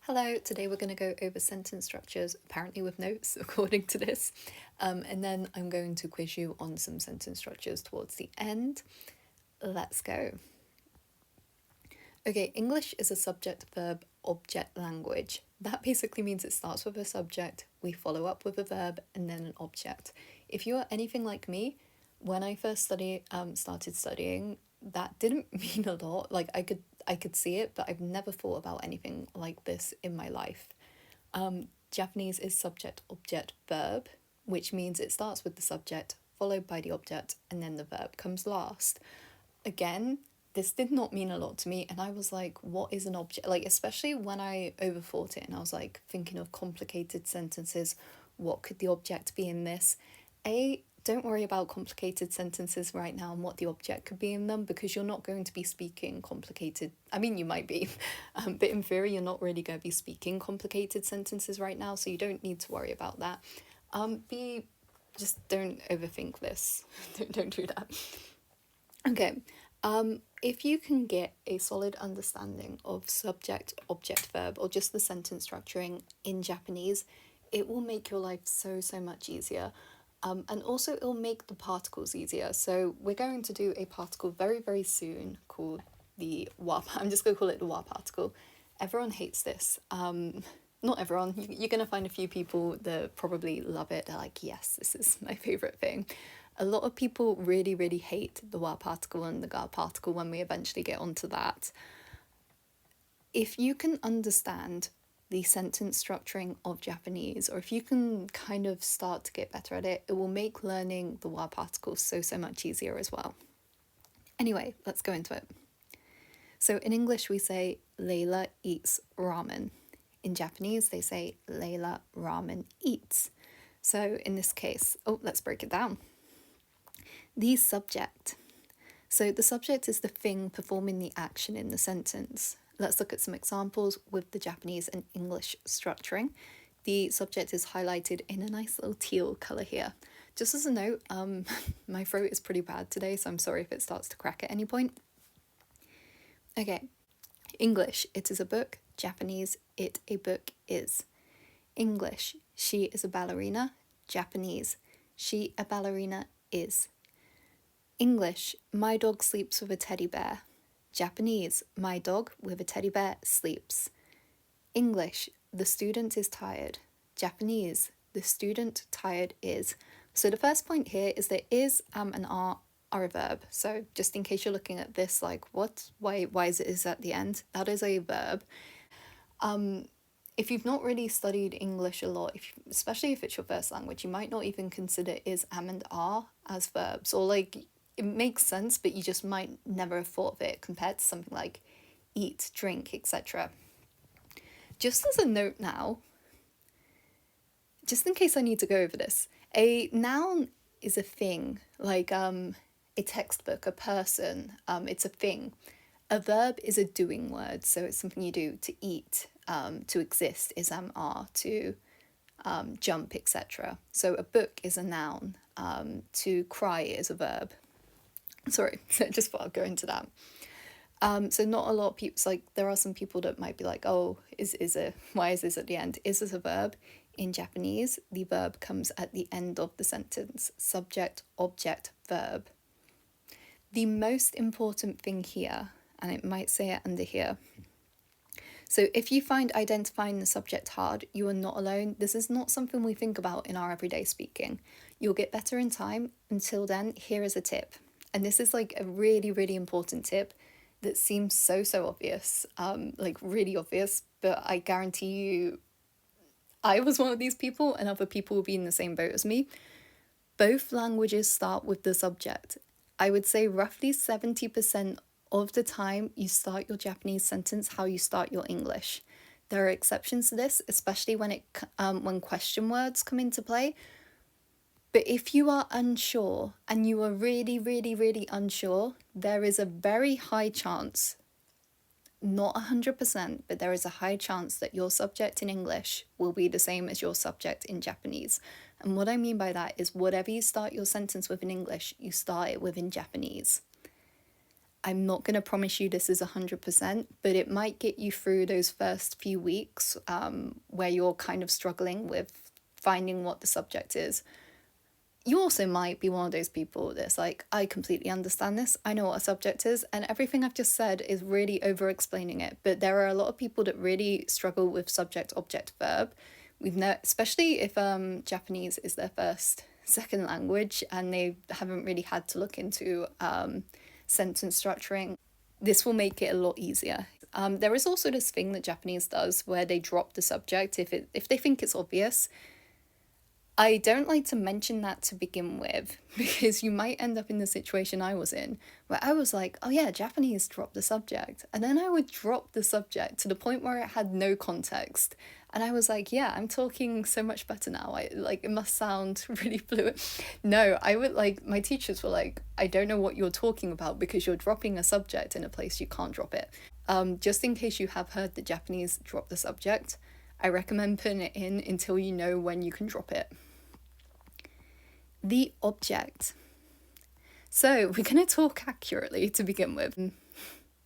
Hello, today we're going to go over sentence structures, apparently with notes, according to this. And then I'm going to quiz you on some sentence structures towards the end. Let's go. Okay, English is a subject, verb, object language. That basically means it starts with a subject, we follow up with a verb, and then an object. If you are anything like me, when I first started studying, that didn't mean a lot. Like I could see it, but I've never thought about anything like this in my life. Japanese is subject, object, verb, which means it starts with the subject, followed by the object, and then the verb comes last. Again, this did not mean a lot to me, and I was like, what is an object? Like, especially when I overthought it and I was like thinking of complicated sentences, what could the object be in this? Don't worry about complicated sentences right now and what the object could be in them, because you're not going to be speaking complicated. I mean, you might be, but in theory, you're not really going to be speaking complicated sentences right now, so you don't need to worry about that. Just don't overthink this. Don't do that. Okay. If you can get a solid understanding of subject, object, verb, or just the sentence structuring in Japanese, it will make your life so much easier. And also it'll make the particles easier. So we're going to do a particle very soon called the wa. I'm just going to call it the wa particle. Everyone hates this. Not everyone. You're going to find a few people that probably love it. They're like, yes, this is my favorite thing. A lot of people really hate the wa particle and the ga particle when we eventually get onto that. If you can understand the sentence structuring of Japanese, or if you can kind of start to get better at it, it will make learning the wa particle so much easier as well. Anyway, let's go into it. So in English we say Layla eats ramen. In Japanese they say Layla ramen eats. So in this case, let's break it down. The subject. So the subject is the thing performing the action in the sentence. Let's look at some examples with the Japanese and English structuring. The subject is highlighted in a nice little teal colour here. Just as a note, my throat is pretty bad today, so I'm sorry if it starts to crack at any point. Okay, English, it is a book. Japanese, it a book is. English, she is a ballerina. Japanese, she a ballerina is. English, my dog sleeps with a teddy bear. Japanese, my dog with a teddy bear sleeps. English, the student is tired. Japanese, the student tired is. So the first point here is that is, am, and are a verb. So just in case you're looking at this like, what? Why is it is at the end? That is a verb. If you've not really studied English a lot, especially if it's your first language, you might not even consider is, am, and are as verbs, or like it makes sense, but you just might never have thought of it compared to something like eat, drink, etc. Just as a note now, just in case I need to go over this, a noun is a thing, like a textbook, a person, it's a thing. A verb is a doing word, so it's something you do. To eat, to exist is are, to jump, etc. So a book is a noun, to cry is a verb. Sorry, just thought I'd go into that. So not a lot of people, like there are some people that might be like, oh, why is this at the end? Is this a verb? In Japanese, the verb comes at the end of the sentence. Subject, object, verb. The most important thing here, and it might say it under here. So if you find identifying the subject hard, you are not alone. This is not something we think about in our everyday speaking. You'll get better in time. Until then, here is a tip. And this is like a really important tip that seems so obvious, like really obvious, but I guarantee you I was one of these people and other people will be in the same boat as me. Both languages start with the subject. I would say roughly 70% of the time you start your Japanese sentence how you start your English. There are exceptions to this, especially when question words come into play. But if you are unsure, and you are really unsure, there is a very high chance, not 100%, but there is a high chance that your subject in English will be the same as your subject in Japanese. And what I mean by that is whatever you start your sentence with in English, you start it with in Japanese. I'm not going to promise you this is 100%, but it might get you through those first few weeks where you're kind of struggling with finding what the subject is. You also might be one of those people that's like, I completely understand this, I know what a subject is, and everything I've just said is really over explaining it. But there are a lot of people that really struggle with subject, object, verb. Especially if Japanese is their second language and they haven't really had to look into sentence structuring. This will make it a lot easier. There is also this thing that Japanese does where they drop the subject if they think it's obvious. I don't like to mention that to begin with because you might end up in the situation I was in where I was like, oh yeah, Japanese dropped the subject. And then I would drop the subject to the point where it had no context. And I was like, yeah, I'm talking so much better now. It must sound really fluent. No, my teachers were like, I don't know what you're talking about because you're dropping a subject in a place you can't drop it. Just in case you have heard the Japanese drop the subject, I recommend putting it in until you know when you can drop it. The object. So we're going to talk accurately to begin with.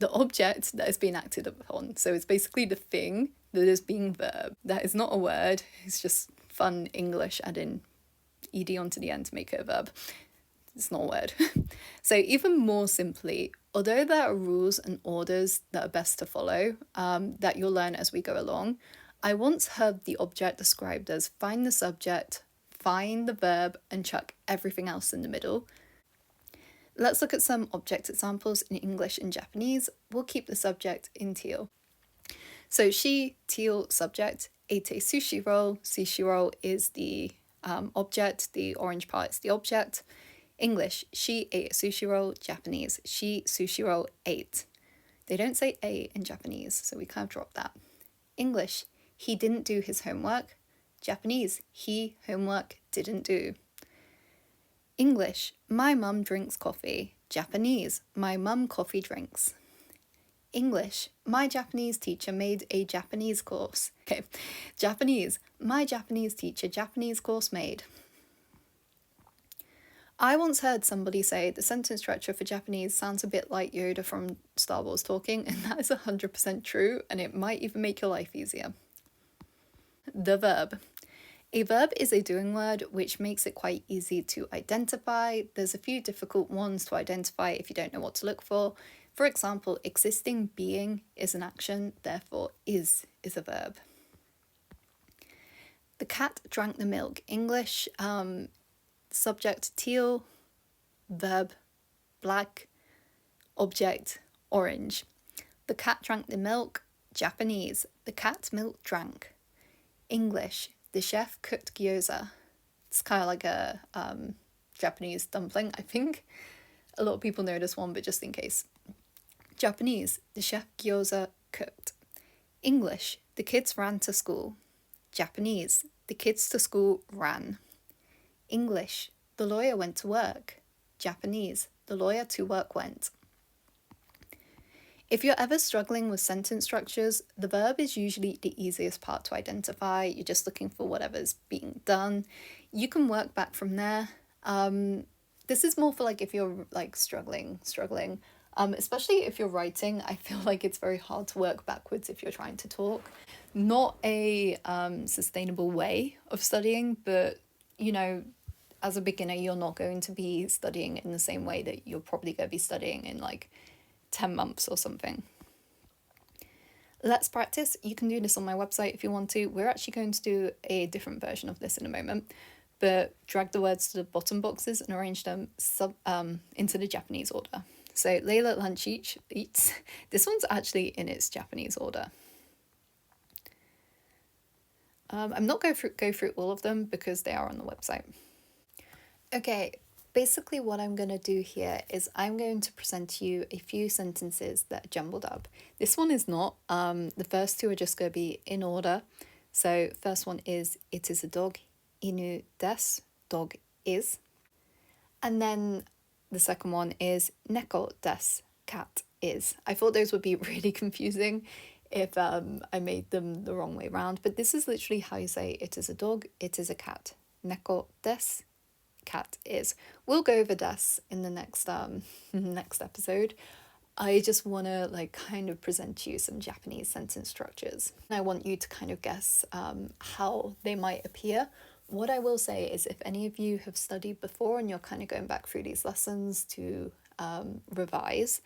The object that is being acted upon. So it's basically the thing that is being verb. That is not a word. It's just fun English adding ed onto the end to make it a verb. It's not a word. So even more simply, although there are rules and orders that are best to follow, that you'll learn as we go along, I once heard the object described as find the subject, find the verb, and chuck everything else in the middle. Let's look at some object examples in English and Japanese. We'll keep the subject in teal. So she, teal, subject, ate a sushi roll. Sushi roll is the object, the orange part is the object. English, she ate a sushi roll. Japanese, she sushi roll ate. They don't say a in Japanese, so we kind of drop that. English, he didn't do his homework. Japanese, he homework didn't do. English, my mum drinks coffee. Japanese, my mum coffee drinks. English, my Japanese teacher made a Japanese course. Okay, Japanese, my Japanese teacher Japanese course made. I once heard somebody say the sentence structure for Japanese sounds a bit like Yoda from Star Wars talking, and that is 100% true, and it might even make your life easier. The verb. A verb is a doing word, which makes it quite easy to identify. There's a few difficult ones to identify if you don't know what to look for. For example, existing being is an action, therefore is a verb. The cat drank the milk. English, subject teal, verb black, object orange. The cat drank the milk. Japanese, the cat milk drank. English, the chef cooked gyoza. It's kind of like a Japanese dumpling, I think. A lot of people know this one, but just in case. Japanese, the chef gyoza cooked. English, the kids ran to school. Japanese, the kids to school ran. English, the lawyer went to work. Japanese, the lawyer to work went. If you're ever struggling with sentence structures, the verb is usually the easiest part to identify. You're just looking for whatever's being done. You can work back from there. This is more for if you're struggling. Especially if you're writing, I feel like it's very hard to work backwards if you're trying to talk. Not a sustainable way of studying, but as a beginner, you're not going to be studying in the same way that you're probably going to be studying in 10 months or something. Let's practice. You can do this on my website if you want to. We're actually going to do a different version of this in a moment, but drag the words to the bottom boxes and arrange them into the Japanese order. So Layla at lunch eats. This one's actually in its Japanese order. I'm not going to go through all of them because they are on the website. Okay. Basically what I'm going to do here is I'm going to present to you a few sentences that are jumbled up. This one is not. The first two are just going to be in order. So first one is, it is a dog. Inu desu. Dog is. And then the second one is neko desu. Cat is. I thought those would be really confusing if I made them the wrong way around. But this is literally how you say it is a dog, it is a cat. Neko desu. Cat is. We'll go over das in the next episode. I just want to like kind of present to you some Japanese sentence structures. I want you to kind of guess how they might appear. What I will say is if any of you have studied before and you're kind of going back through these lessons to revise,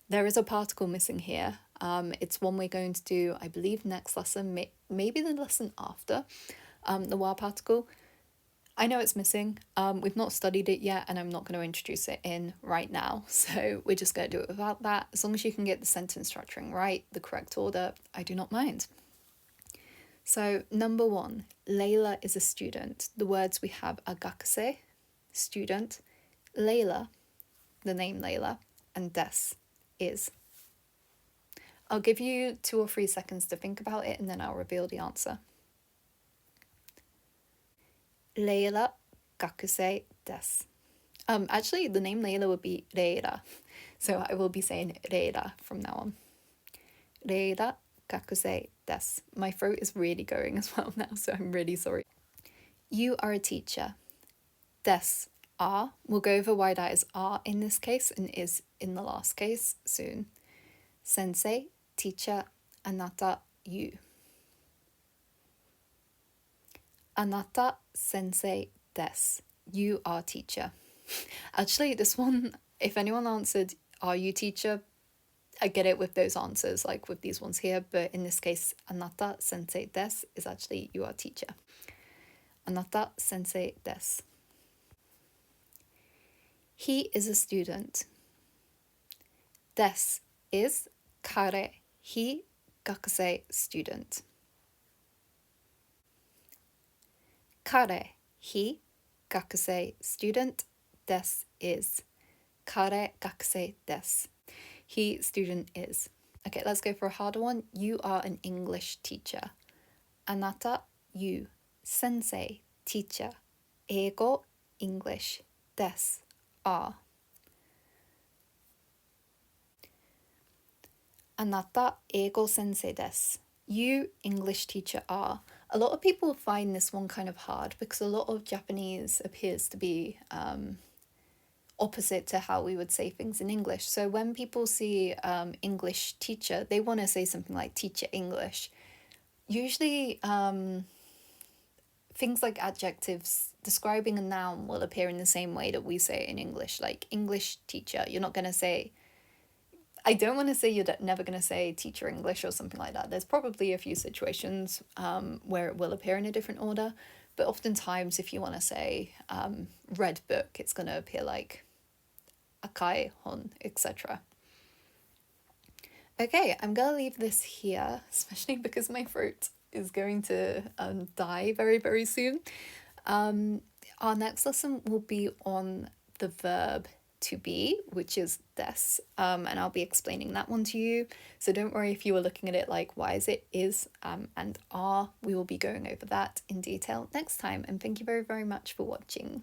there is a particle missing here. It's one we're going to do, I believe, next lesson, maybe the lesson after, the wa particle. I know it's missing. We've not studied it yet, and I'm not going to introduce it in right now. So we're just going to do it without that. As long as you can get the sentence structuring right, the correct order, I do not mind. So number 1, Layla is a student. The words we have are gakuse, student, Layla, the name Layla, and des, is. I'll give you 2 or 3 seconds to think about it, and then I'll reveal the answer. Layla gakusei desu. Actually, the name Layla would be Reira, so I will be saying Reira from now on. Reira gakusei desu. My throat is really going as well now, so I'm really sorry. You are a teacher. Des, are. We'll go over why that is are in this case and is in the last case soon. Sensei, teacher, anata, you. Anata sensei desu. You are teacher. Actually, this one, if anyone answered, are you teacher? I get it with those answers, like with these ones here, but in this case, anata sensei desu is actually you are teacher. Anata sensei desu. He is a student. Des is kare. He, gakusei, student. Kare, he, gakusei, student. Des is. Kare, gakusei, desu. He, student, is. Okay, let's go for a harder one. You are an English teacher. Anata, you. Sensei, teacher. Eigo, English. Desu, are. Anata, eigo sensei desu. You, English teacher, are. A lot of people find this one kind of hard because a lot of Japanese appears to be opposite to how we would say things in English. So when people see English teacher, they want to say something like teacher English. Usually things like adjectives describing a noun will appear in the same way that we say it in English, like English teacher. You're not going to say, I don't want to say you're never going to say teacher English or something like that. There's probably a few situations where it will appear in a different order, but oftentimes if you want to say read book, it's going to appear like akai hon, etc. Okay, I'm going to leave this here, especially because my throat is going to die very, very soon. Our next lesson will be on the verb to be, which is des, and I'll be explaining that one to you. So don't worry if you were looking at it like, why is it is and are. We will be going over that in detail next time, and thank you very, very much for watching.